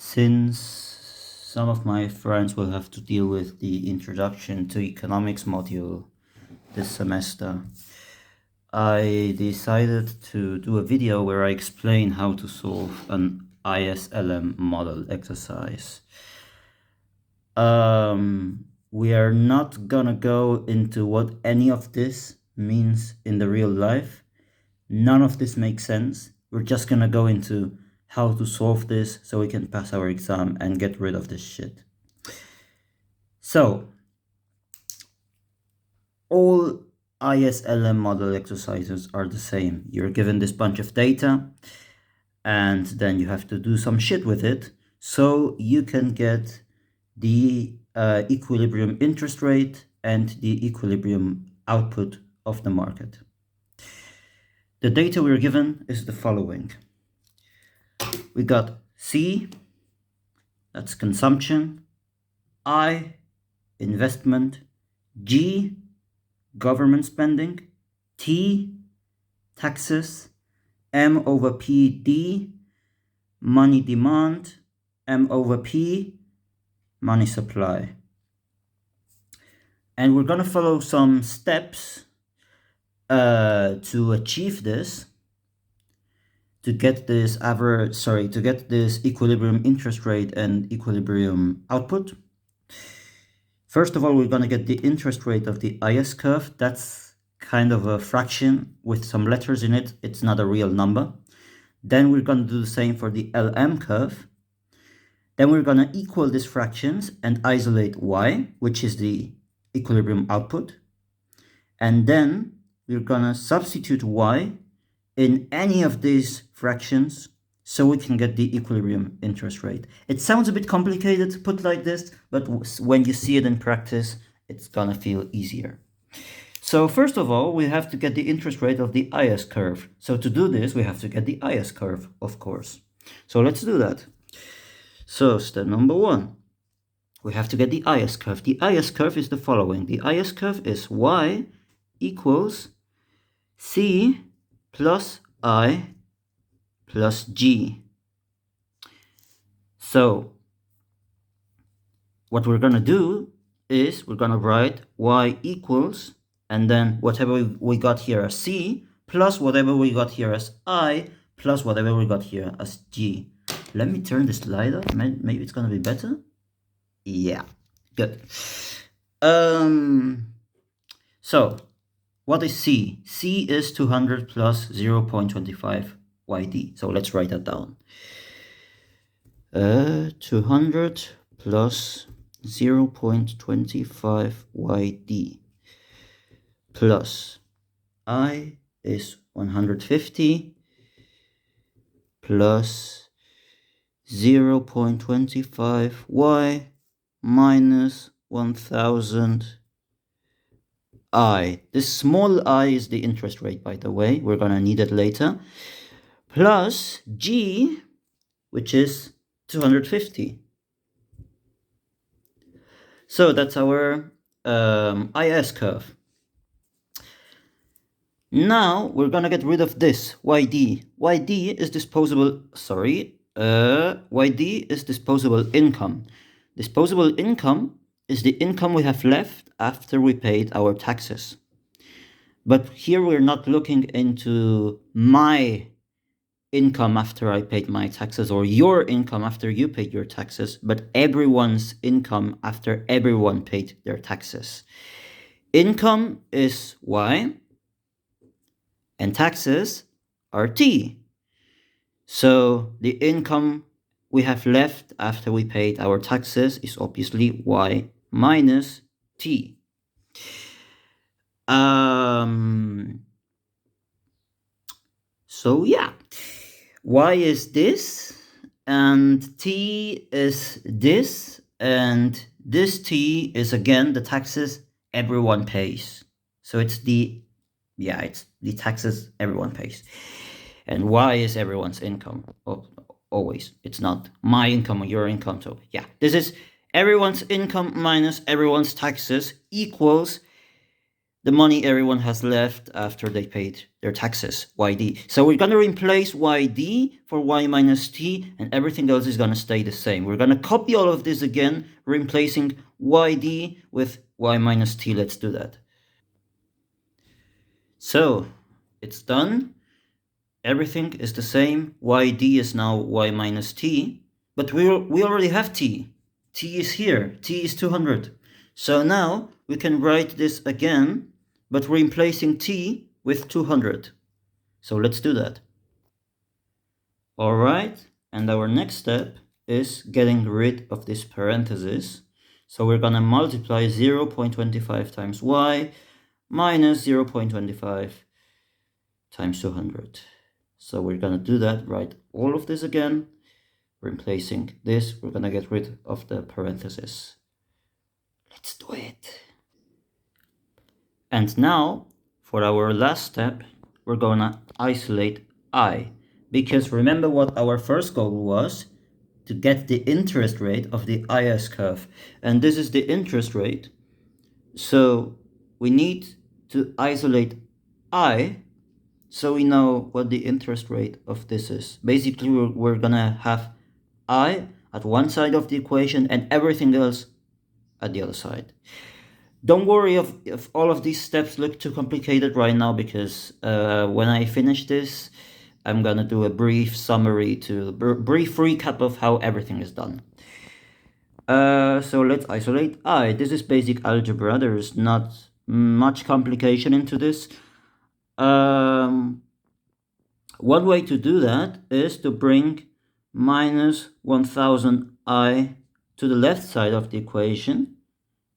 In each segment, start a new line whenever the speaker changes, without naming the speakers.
Since some of my friends will have to deal with the Introduction to Economics module this semester, I decided to do a video where I explain how to solve an ISLM model exercise. We are not gonna go into what any of this means in the real life. None of this makes sense. We're just gonna go into how to solve this so we can pass our exam and get rid of this shit. So, all ISLM model exercises are the same. You're given this bunch of data and then you have to do some shit with it so you can get the equilibrium interest rate and the equilibrium output of the market. The data we're given is the following. We got C, that's consumption, I, investment, G, government spending, T, taxes, M over P, D, money demand, M over P, money supply. And we're going to follow some steps to achieve this, to get this equilibrium interest rate and equilibrium output. First of all, we're going to get the interest rate of the IS curve. That's kind of a fraction with some letters in it. It's not a real number. Then we're going to do the same for the LM curve. Then we're going to equal these fractions and isolate Y, which is the equilibrium output. And then we're going to substitute Y in any of these fractions so we can get the equilibrium interest rate. It sounds a bit complicated to put like this, but when you see it in practice, it's gonna feel easier. So first of all, we have to get the interest rate of the IS curve. So to do this, we have to get the IS curve, of course. So let's do that. So step number one, we have to get the IS curve. The IS curve is the following. The IS curve is Y equals C plus I plus G. So what we're going to do is we're going to write Y equals, and then whatever we got here as C plus whatever we got here as I plus whatever we got here as G. Let me turn this light up. Maybe it's going to be better. Yeah, good. So what is C? C is 200 plus 0.25 YD. So let's write that down. 200 plus 0.25 YD plus I is 150 plus 0.25 Y minus 1000 I. This small I is the interest rate, by the way. We're going to need it later. Plus G, which is 250. So that's our IS curve. Now we're going to get rid of this YD. YD is disposable, YD is disposable income. Disposable income is the income we have left after we paid our taxes. But here we're not looking into my income after I paid my taxes or your income after you paid your taxes, but everyone's income after everyone paid their taxes. Income is Y and taxes are T. So the income we have left after we paid our taxes is obviously Y minus T. So yeah, Y is this, and T is this, and this T is again the taxes everyone pays. So it's the taxes everyone pays. And Y is everyone's income, always. It's not my income or your income. So yeah, this is everyone's income minus everyone's taxes equals the money everyone has left after they paid their taxes, YD. So we're going to replace YD for Y minus T, and everything else is going to stay the same. We're going to copy all of this again, replacing YD with Y minus T. Let's do that. So it's done. Everything is the same. YD is now Y minus T, but we already have T. T is here. T is 200. So now we can write this again, but replacing T with 200. So let's do that. All right, and our next step is getting rid of this parenthesis. So we're gonna multiply 0.25 times y minus 0.25 times 200. So we're gonna do that, write all of this again, replacing this, we're gonna get rid of the parenthesis. Let's do it. And now, for our last step, we're gonna isolate I, because remember what our first goal was? To get the interest rate of the IS curve. And this is the interest rate. So we need to isolate I, so we know what the interest rate of this is. Basically, we're gonna have I at one side of the equation and everything else at the other side. Don't worry if all of these steps look too complicated right now, because when I finish this, I'm gonna do a brief summary brief recap of how everything is done. So let's isolate I. This is basic algebra. There's not much complication into this. One way to do that is to bring minus 1000i to the left side of the equation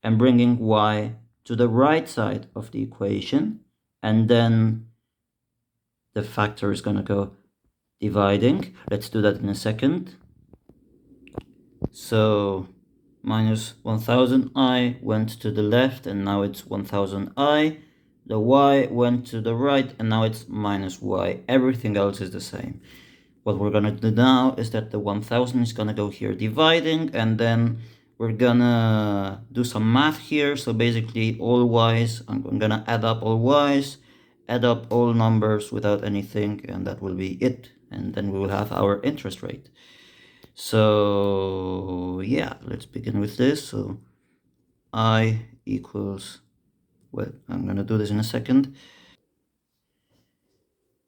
and bringing y to the right side of the equation, and then the factor is going to go dividing. Let's do that in a second. So minus 1000i went to the left and now it's 1000i. The y went to the right and now it's minus y. Everything else is the same. What we're gonna do now is that the 1000 is gonna go here dividing, and then we're gonna do some math here. So basically all y's, I'm gonna add up all y's, add up all numbers without anything, and that will be it. And then we will have our interest rate. So yeah, let's begin with this. So I equals, well, I'm gonna do this in a second.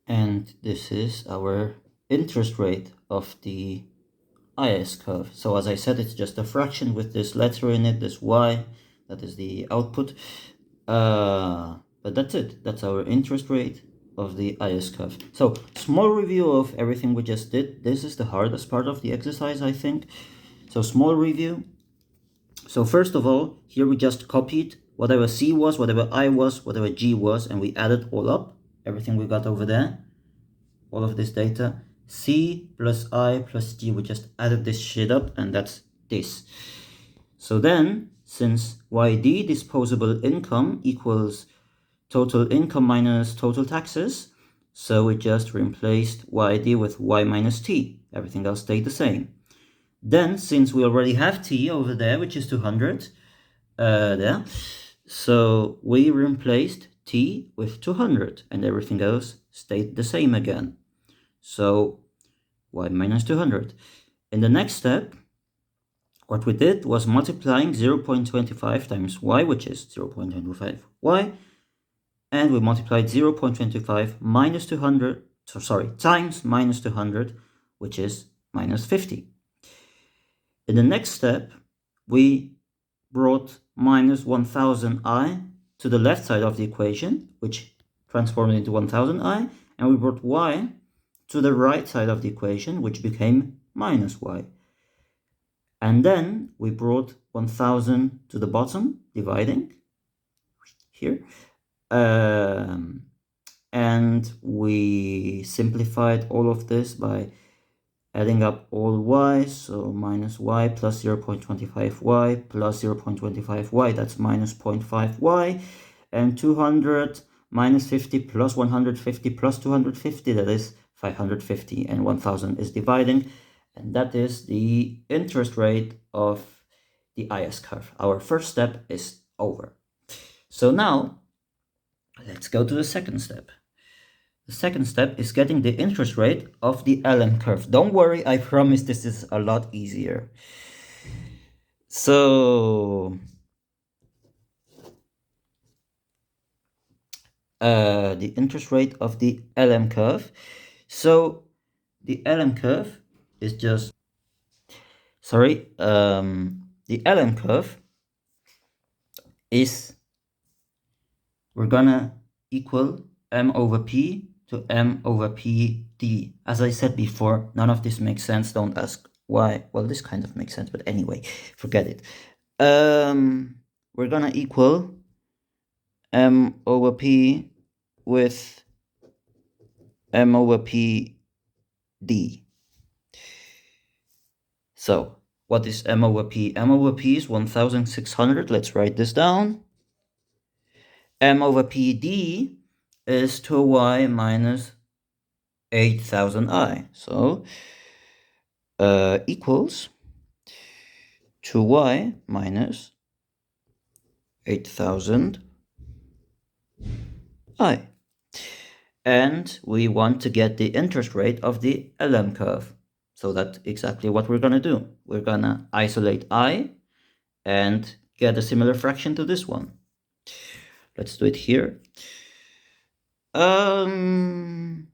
And this is our interest rate of the IS curve. So as I said, it's just a fraction with this letter in it, this y, that is the output. But that's it. That's our interest rate of the IS curve. So small review of everything we just did. This is the hardest part of the exercise, I think. So small review. So first of all, here we just copied whatever C was, whatever I was, whatever G was, and we added all up, everything we got over there, all of this data. C plus I plus G, we just added this shit up, and that's this. So then, since YD, disposable income, equals total income minus total taxes, so we just replaced YD with Y minus T. Everything else stayed the same. Then, since we already have T over there, which is 200, there, so we replaced T with 200, and everything else stayed the same again. So y minus 200. In the next step, what we did was multiplying 0.25 times y, which is 0.25 y, and we multiplied 0.25 minus 200, times minus 200, which is minus 50. In the next step, we brought minus 1000i to the left side of the equation, which transformed into 1000i, and we brought y to the right side of the equation, which became minus y. And then we brought 1000 to the bottom, dividing here. And we simplified all of this by adding up all y, so minus y plus 0.25y plus 0.25y, that's minus 0.5y, and 200 minus 50 plus 150 plus 250, that is 550, and 1000 is dividing, and that is the interest rate of the IS curve. Our first step is over. So now Let's go to the second step. The second step is getting the interest rate of the LM curve. Don't worry, I promise this is a lot easier. So the interest rate of the LM curve. So the LM curve is just, the LM curve is, we're gonna equal M over P to M over P D. As I said before, none of this makes sense. Don't ask why. Well, this kind of makes sense, but anyway, forget it. We're gonna equal M over P with M over P D. So what is M over P? M over P is 1600. Let's write this down. M over PD is 2y minus 8000i. So equals 2y minus 8000i. And we want to get the interest rate of the LM curve. So that's exactly what we're going to do. We're going to isolate I and get a similar fraction to this one. Let's do it here. So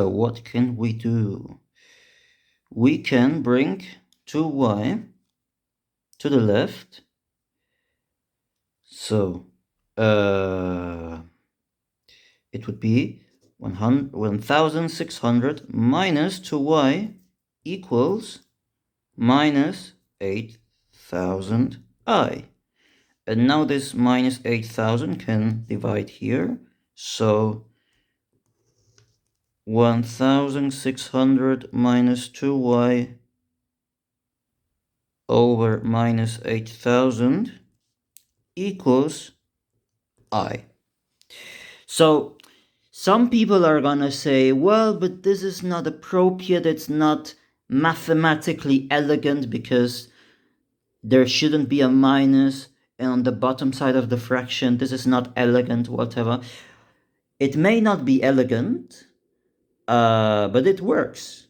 what can we do? We can bring 2y to the left. So it would be 1600 minus 2y equals minus 8000i. And now this minus 8000 can divide here. So 1600 minus 2y over minus 8000 equals I. So some people are gonna say, well, but this is not appropriate, it's not mathematically elegant because there shouldn't be a minus on the bottom side of the fraction. This is not elegant, whatever. It may not be elegant, but it works.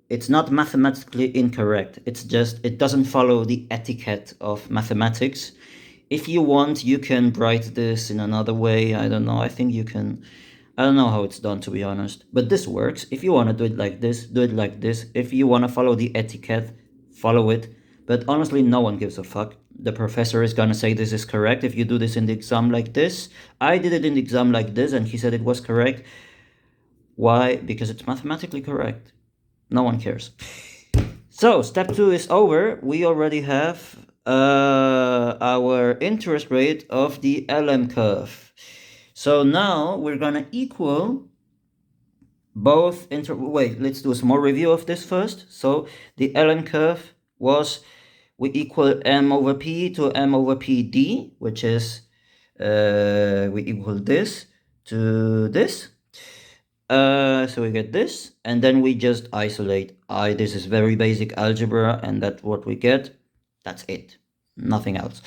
It's not mathematically incorrect. It's just, it doesn't follow the etiquette of mathematics. If you want, you can write this in another way. I don't know. I think you can. I don't know how it's done, to be honest. But this works. If you want to do it like this, do it like this. If you want to follow the etiquette, follow it. But honestly, no one gives a fuck. The professor is going to say this is correct if you do this in the exam like this. I did it in the exam like this, and he said it was correct. Why? Because it's mathematically correct. No one cares. So, step 2 is over. We already have our interest rate of the LM curve. So now we're gonna equal both wait, let's do a small review of this first. So the LM curve was, we equal M over P to M over PD, which is we equal this to this. So we get this, and then we just isolate I. This is very basic algebra, and that's what we get. That's it. Nothing else.